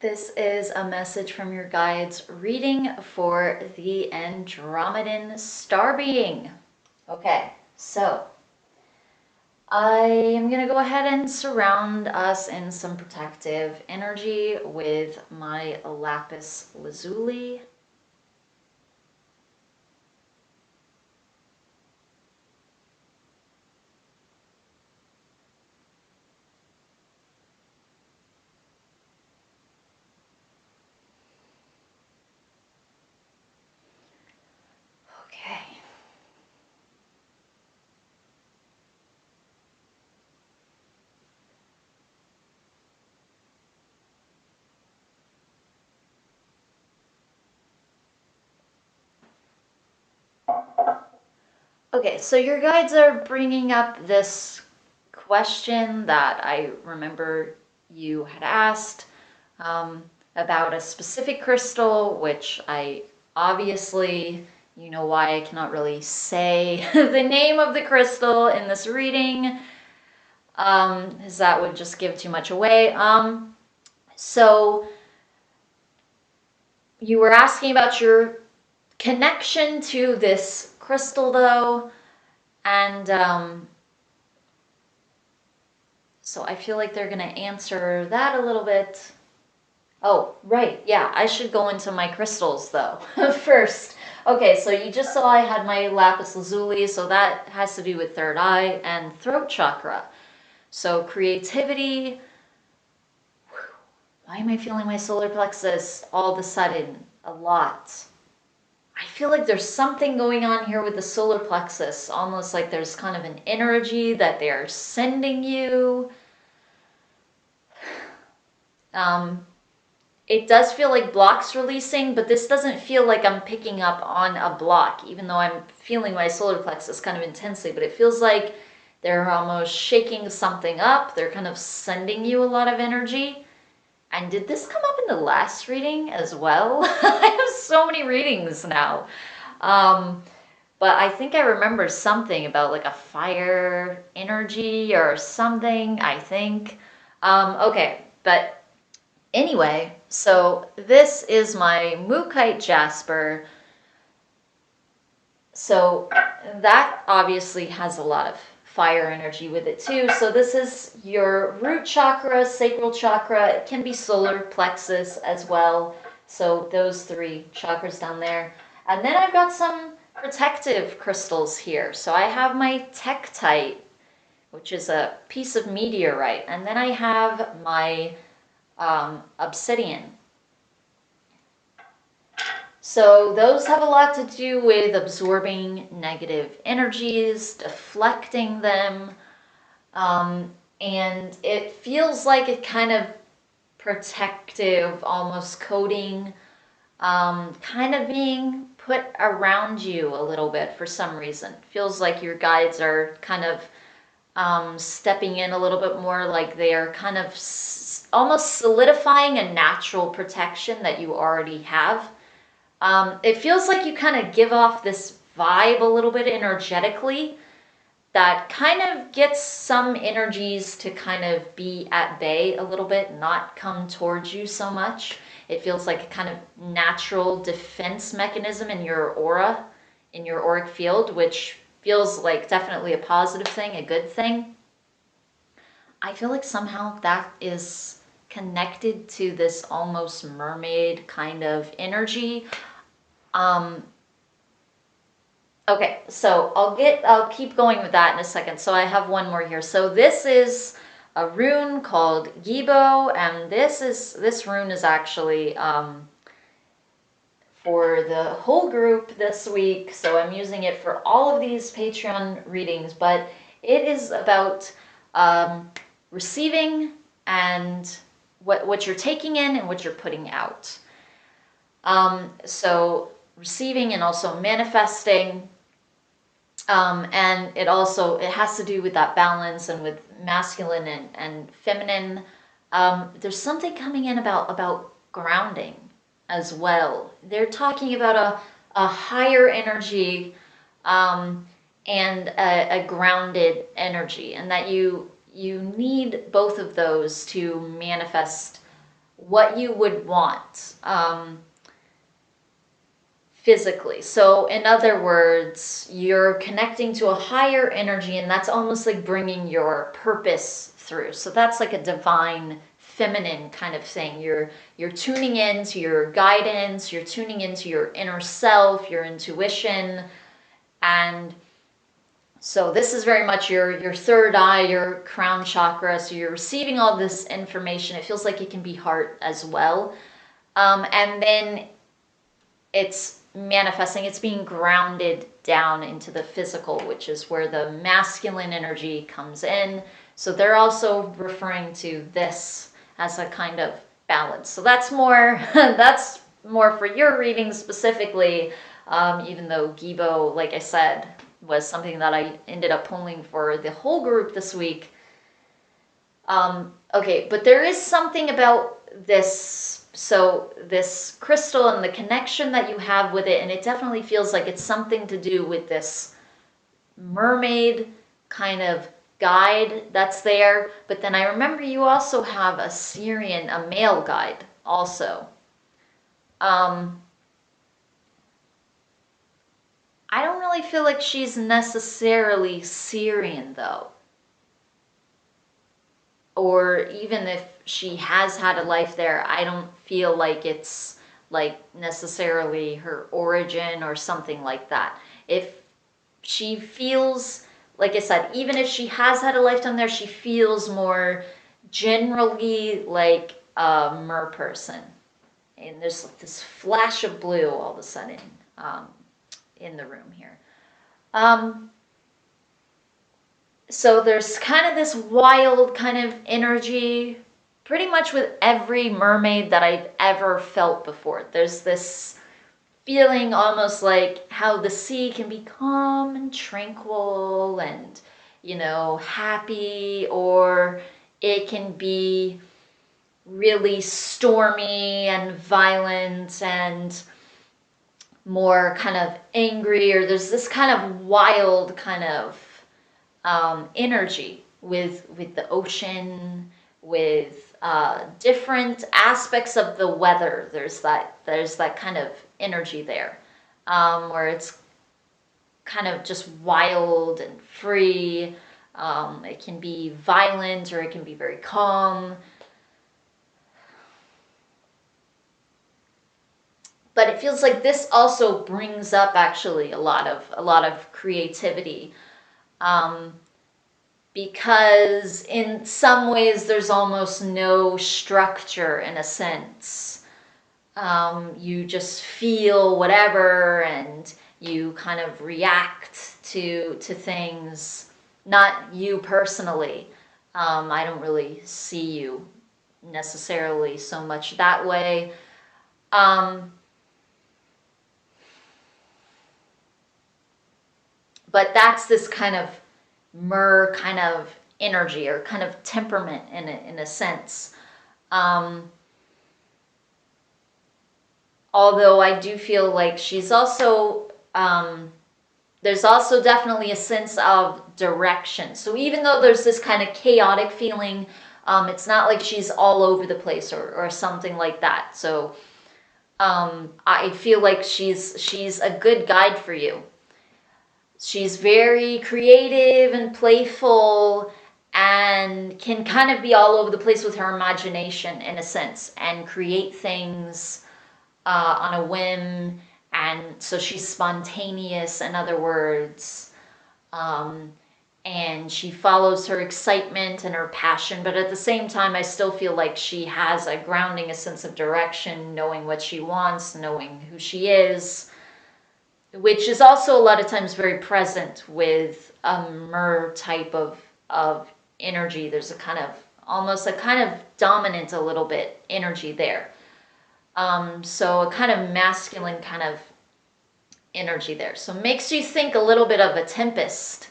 This is a message from your guides reading for the Andromedan star being. Okay, so I am going to go ahead and surround us in some protective energy with my lapis lazuli. Okay. Okay, so your guides are bringing up this question that I remember you had asked about a specific crystal, which I obviously, you know why I cannot really say the name of the crystal in this reading, because that would just give too much away. So you were asking about your connection to this crystal, though, and so I feel like they're going to answer that a little bit. Oh, right. Yeah, I should go into my crystals though first. Okay, so you just saw I had my lapis lazuli, so that has to do with third eye and throat chakra. So creativity. Why am I feeling my solar plexus all of a sudden a lot? I feel like there's something going on here with the solar plexus, almost like there's kind of an energy that they're sending you. It does feel like blocks releasing, but this doesn't feel like I'm picking up on a block, even though I'm feeling my solar plexus kind of intensely, but it feels like they're almost shaking something up. They're kind of sending you a lot of energy. And did this come up in the last reading as well? I have so many readings now. But I think I remember something about like a fire energy or something, I think. Okay, but anyway, so this is my Mookite Jasper. So that obviously has a lot of fire energy with it too. So this is your root chakra, sacral chakra. It can be solar plexus as well. So those three chakras down there. And then I've got some protective crystals here. So I have my tektite, which is a piece of meteorite. And then I have my obsidian. So those have a lot to do with absorbing negative energies, deflecting them, and it feels like a kind of protective, almost coating, kind of being put around you a little bit for some reason. Feels like your guides are kind of stepping in a little bit more, like they are kind of almost solidifying a natural protection that you already have. It feels like you kind of give off this vibe a little bit energetically that kind of gets some energies to kind of be at bay a little bit, not come towards you so much. It feels like a kind of natural defense mechanism in your aura, in your auric field, which feels like definitely a positive thing, a good thing. I feel like somehow that is connected to this almost mermaid kind of energy. Okay, so I'll keep going with that in a second. So I have one more here. So this is a rune called Gibo, and this rune is actually for the whole group this week. So I'm using it for all of these Patreon readings, but it is about receiving and what you're taking in and what you're putting out. So receiving and also manifesting. And it has to do with that balance and with masculine and feminine. There's something coming in about grounding as well. They're talking about a higher energy and a grounded energy, and that you need both of those to manifest what you would want physically. So in other words, you're connecting to a higher energy, and that's almost like bringing your purpose through. So that's like a divine feminine kind of thing. You're tuning into your guidance, you're tuning into your inner self, your intuition. And so this is very much your third eye, your crown chakra. So you're receiving all this information. It feels like it can be heart as well. And then it's manifesting, it's being grounded down into the physical, which is where the masculine energy comes in. So they're also referring to this as a kind of balance. So that's more that's more for your reading specifically, even though Gibo, like I said, was something that I ended up pulling for the whole group this week. Okay, but there is something about this, so this crystal and the connection that you have with it, and it definitely feels like it's something to do with this mermaid kind of guide that's there. But then I remember you also have a Syrian, a male guide also. I don't really feel like she's necessarily Syrian though. Or even if she has had a life there, I don't feel like it's like necessarily her origin or something like that. If she feels, like I said, even if she has had a lifetime there, she feels more generally like a mer person. And there's like this flash of blue all of a sudden in the room here. So there's kind of this wild kind of energy pretty much with every mermaid that I've ever felt before. There's this feeling almost like how the sea can be calm and tranquil and, you know, happy, or it can be really stormy and violent and more kind of angry, or there's this kind of wild kind of energy with the ocean, with different aspects of the weather. There's that kind of energy there, where it's kind of just wild and free. It can be violent or it can be very calm. But it feels like this also brings up actually a lot of creativity. Because in some ways there's almost no structure in a sense. You just feel whatever and you kind of react to things. Not you personally. I don't really see you necessarily so much that way. But that's this kind of mer kind of energy or kind of temperament in a sense. Although I do feel like she's also, there's also definitely a sense of direction. So even though there's this kind of chaotic feeling, it's not like she's all over the place or something like that. So I feel like she's a good guide for you. She's very creative and playful and can kind of be all over the place with her imagination in a sense and create things on a whim. And so she's spontaneous, in other words. And she follows her excitement and her passion, but at the same time, I still feel like she has a grounding, a sense of direction, knowing what she wants, knowing who she is, which is also a lot of times very present with a mer type of energy. There's a kind of, almost a kind of dominant a little bit energy there. So a kind of masculine kind of energy there. So it makes you think a little bit of a tempest.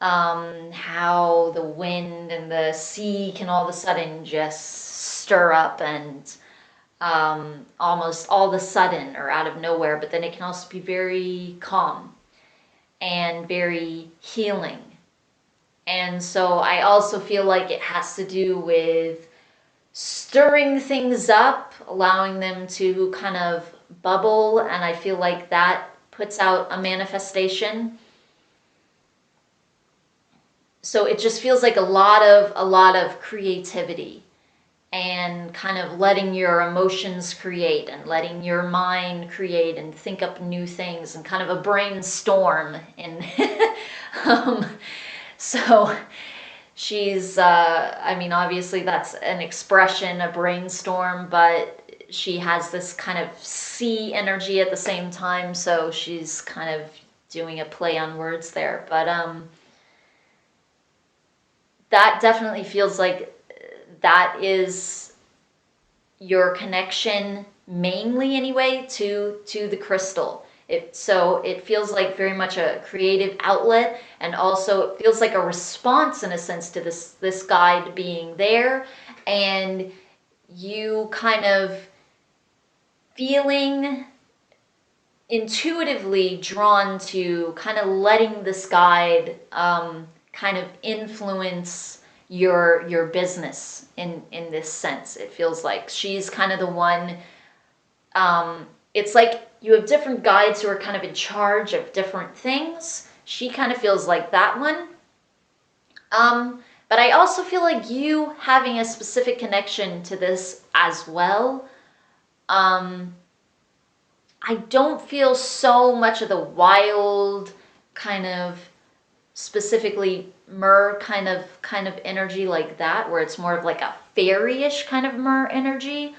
How the wind and the sea can all of a sudden just stir up and almost all of a sudden or out of nowhere, but then it can also be very calm and very healing. And so I also feel like it has to do with stirring things up, allowing them to kind of bubble, and I feel like that puts out a manifestation. So it just feels like a lot of creativity and kind of letting your emotions create and letting your mind create and think up new things and kind of a brainstorm. And um, so she's, I mean, obviously that's an expression, a brainstorm, but she has this kind of sea energy at the same time. So she's kind of doing a play on words there. But that definitely feels like that is your connection mainly anyway to the crystal. So it feels like very much a creative outlet, and also it feels like a response in a sense to this guide being there, and you kind of feeling intuitively drawn to kind of letting this guide kind of influence your business in this sense. It feels like she's kind of the one. It's like you have different guides who are kind of in charge of different things. She kind of feels like that one. But I also feel like you having a specific connection to this as well. I don't feel so much of the wild kind of specifically mer kind of energy like that, where it's more of like a fairy-ish kind of mer energy.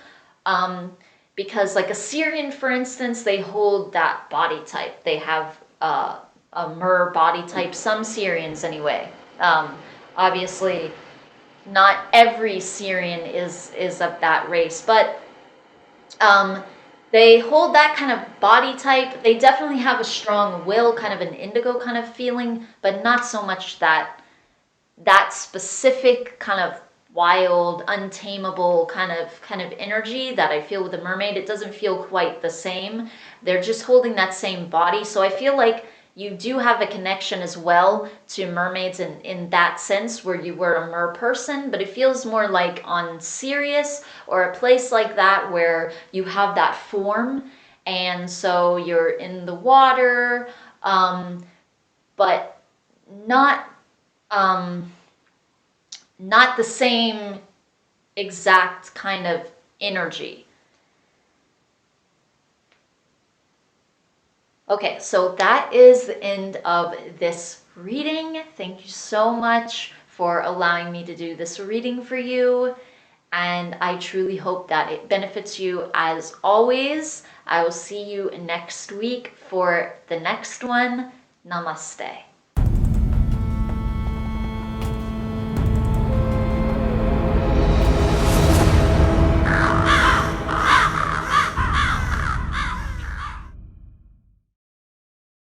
Because like a Syrian, for instance, they hold that body type. They have a mer body type. Some Syrians, anyway. Obviously, not every Syrian is of that race, but um, they hold that kind of body type. They definitely have a strong will, kind of an indigo kind of feeling, but not so much that specific kind of wild, untamable kind of energy that I feel with the mermaid. It doesn't feel quite the same. They're just holding that same body. So I feel like you do have a connection as well to mermaids in that sense, where you were a mer person, but it feels more like on Sirius or a place like that where you have that form, and so you're in the water, but not um, not the same exact kind of energy. Okay, so that is the end of this reading. Thank you so much for allowing me to do this reading for you, and I truly hope that it benefits you as always. I will see you next week for the next one. Namaste.